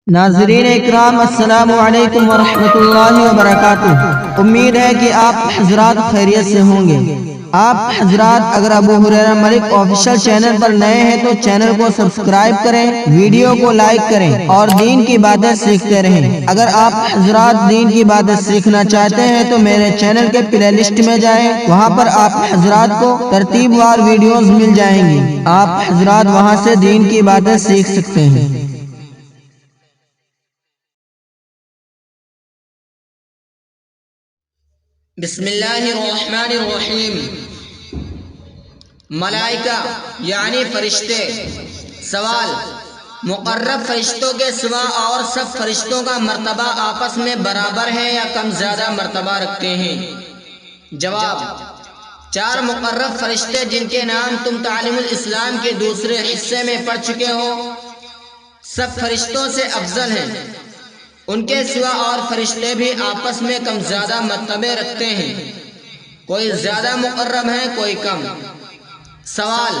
ناظرین اکرام، السلام علیکم ورحمۃ اللہ وبرکاتہ۔ امید ہے کہ آپ حضرات خیریت سے ہوں گے۔ آپ حضرات اگر ابو ہریرہ ملک آفیشل چینل پر نئے ہیں تو چینل کو سبسکرائب کریں، ویڈیو کو لائک کریں اور دین کی باتیں سیکھتے رہیں۔ اگر آپ حضرات دین کی باتیں سیکھنا چاہتے ہیں تو میرے چینل کے پلے لسٹ میں جائیں، وہاں پر آپ حضرات کو ترتیب وار ویڈیوز مل جائیں گی۔ آپ حضرات وہاں سے دین کی باتیں سیکھ سکتے ہیں۔ بسم اللہ الرحمن الرحیم۔ ملائکہ یعنی فرشتے۔ سوال: مقرب فرشتوں کے سوا اور سب فرشتوں کا مرتبہ آپس میں برابر ہے یا کم زیادہ مرتبہ رکھتے ہیں؟ جواب: 4 مقرب فرشتے جن کے نام تم تعلیم الاسلام کے دوسرے حصے میں پڑھ چکے ہو، سب فرشتوں سے افضل ہیں۔ ان کے سوا اور فرشتے بھی آپس میں کم زیادہ مرتبے رکھتے ہیں، کوئی زیادہ مقرب ہے، کوئی کم۔ سوال: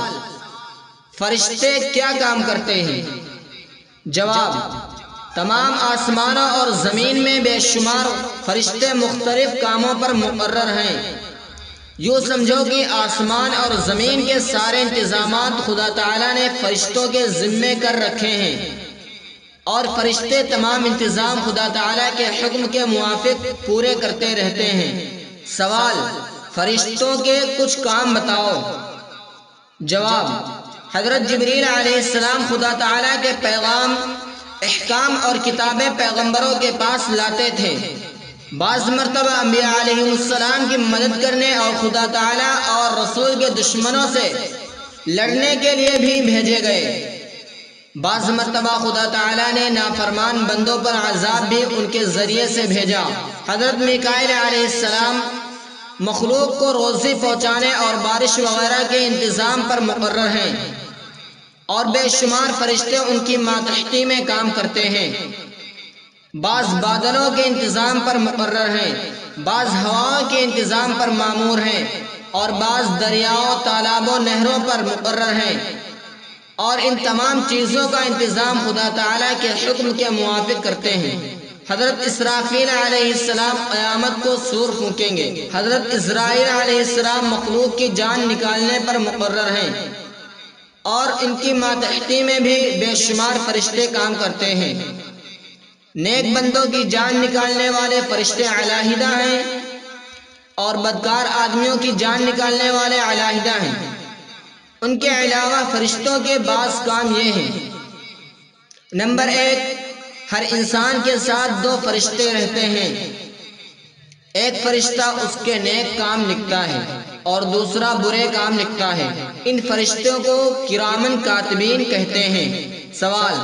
فرشتے کیا کام کرتے ہیں؟ جواب: تمام آسمانوں اور زمین میں بے شمار فرشتے مختلف کاموں پر مقرر ہیں۔ یوں سمجھو کہ آسمان اور زمین کے سارے انتظامات خدا تعالیٰ نے فرشتوں کے ذمے کر رکھے ہیں، اور فرشتے تمام انتظام خدا تعالیٰ کے حکم کے موافق پورے کرتے رہتے ہیں۔ سوال: فرشتوں کے کچھ کام بتاؤ۔ جواب: حضرت جبریل علیہ السلام خدا تعالیٰ کے پیغام، احکام اور کتابیں پیغمبروں کے پاس لاتے تھے۔ بعض مرتبہ انبیاء علیہ السلام کی مدد کرنے اور خدا تعالیٰ اور رسول کے دشمنوں سے لڑنے کے لیے بھی بھیجے گئے۔ بعض مرتبہ خدا تعالیٰ نے نافرمان بندوں پر عذاب بھی ان کے ذریعے سے بھیجا۔ حضرت میکائیل علیہ السلام مخلوق کو روزی پہنچانے اور بارش وغیرہ کے انتظام پر مقرر ہیں، اور بے شمار فرشتے ان کی ماتحتی میں کام کرتے ہیں۔ بعض بادلوں کے انتظام پر مقرر ہیں، بعض ہواؤں کے انتظام پر مامور ہیں، اور بعض دریاؤں، تالابوں، نہروں پر مقرر ہیں، اور ان تمام چیزوں کا انتظام خدا تعالیٰ کے حکم کے موافق کرتے ہیں۔ حضرت اسرافیل علیہ السلام قیامت کو سور پھونکیں گے۔ حضرت عزرائیل علیہ السلام مخلوق کی جان نکالنے پر مقرر ہیں، اور ان کی ماتحتی میں بھی بے شمار فرشتے کام کرتے ہیں۔ نیک بندوں کی جان نکالنے والے فرشتے علیحدہ ہیں، اور بدکار آدمیوں کی جان نکالنے والے علیحدہ ہیں۔ ان کے علاوہ فرشتوں کے بعض کام یہ ہیں: نمبر 1، ہر انسان کے ساتھ 2 فرشتے رہتے ہیں۔ ایک فرشتہ اس کے نیک کام لکھتا ہے اور دوسرا برے کام لکھتا ہے۔ ان فرشتوں کو کرامن کاتبین کہتے ہیں۔ سوال: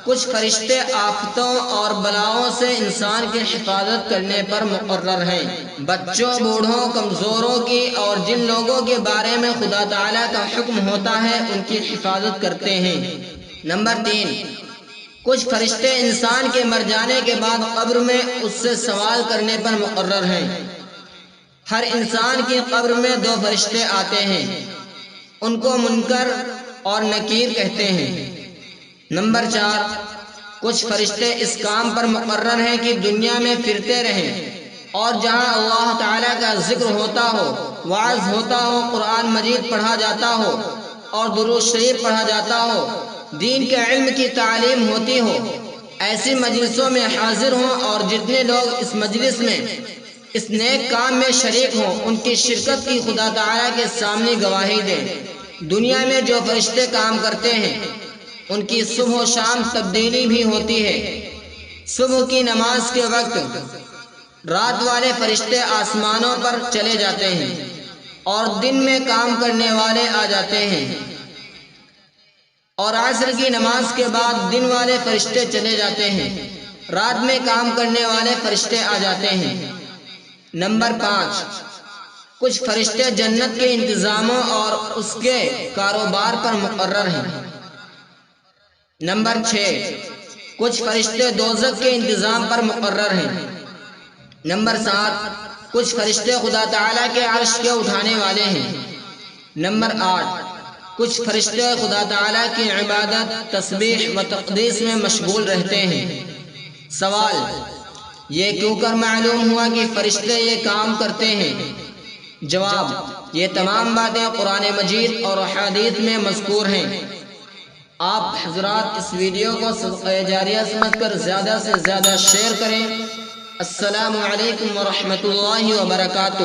کچھ فرشتے آفتوں اور بلاؤں سے انسان کی حفاظت کرنے پر مقرر ہیں، بچوں، بوڑھوں، کمزوروں کی، اور جن لوگوں کے بارے میں خدا تعالیٰ کا حکم ہوتا ہے ان کی حفاظت کرتے ہیں۔ نمبر 3، کچھ فرشتے انسان کے مر جانے کے بعد قبر میں اس سے سوال کرنے پر مقرر ہیں۔ ہر انسان کی قبر میں 2 فرشتے آتے ہیں، ان کو منکر اور نکیر کہتے ہیں۔ نمبر 4، کچھ فرشتے اس کام پر مقرر ہیں کہ دنیا میں پھرتے رہیں، اور جہاں اللہ تعالیٰ کا ذکر ہوتا ہو، وعظ ہوتا ہو، قرآن مجید پڑھا جاتا ہو اور درود شریف پڑھا جاتا ہو، دین کے علم کی تعلیم ہوتی ہو، ایسی مجلسوں میں حاضر ہوں، اور جتنے لوگ اس مجلس میں اس نیک کام میں شریک ہوں ان کی شرکت کی خدا تعالیٰ کے سامنے گواہی دیں۔ دنیا میں جو فرشتے کام کرتے ہیں ان کی صبح و شام تبدیلی بھی ہوتی ہے۔ صبح کی نماز کے وقت رات والے فرشتے آسمانوں پر چلے جاتے ہیں، اور دن میں کام کرنے والے آ جاتے ہیں، اور عصر کی نماز کے بعد دن والے فرشتے چلے جاتے ہیں، رات میں کام کرنے والے فرشتے آ جاتے ہیں۔ نمبر 5، کچھ فرشتے جنت کے انتظاموں اور اس کے کاروبار پر مقرر ہیں۔ نمبر 6، کچھ فرشتے دوزخ کے انتظام پر مقرر ہیں۔ نمبر 7، کچھ فرشتے خدا تعالیٰ کے عرش کے اٹھانے والے ہیں۔ نمبر 8، کچھ فرشتے خدا تعالیٰ کی عبادت، تسبیح و تقدیس میں مشغول رہتے ہیں۔ سوال: یہ کیوں کر معلوم ہوا کہ فرشتے یہ کام کرتے ہیں؟ جواب: یہ تمام باتیں قرآن مجید اور احادیث میں مذکور ہیں۔ آپ حضرات اس ویڈیو کو صدقہ جاریہ سمجھ کر زیادہ سے زیادہ شیئر کریں۔ السلام علیکم ورحمۃ اللہ وبرکاتہ۔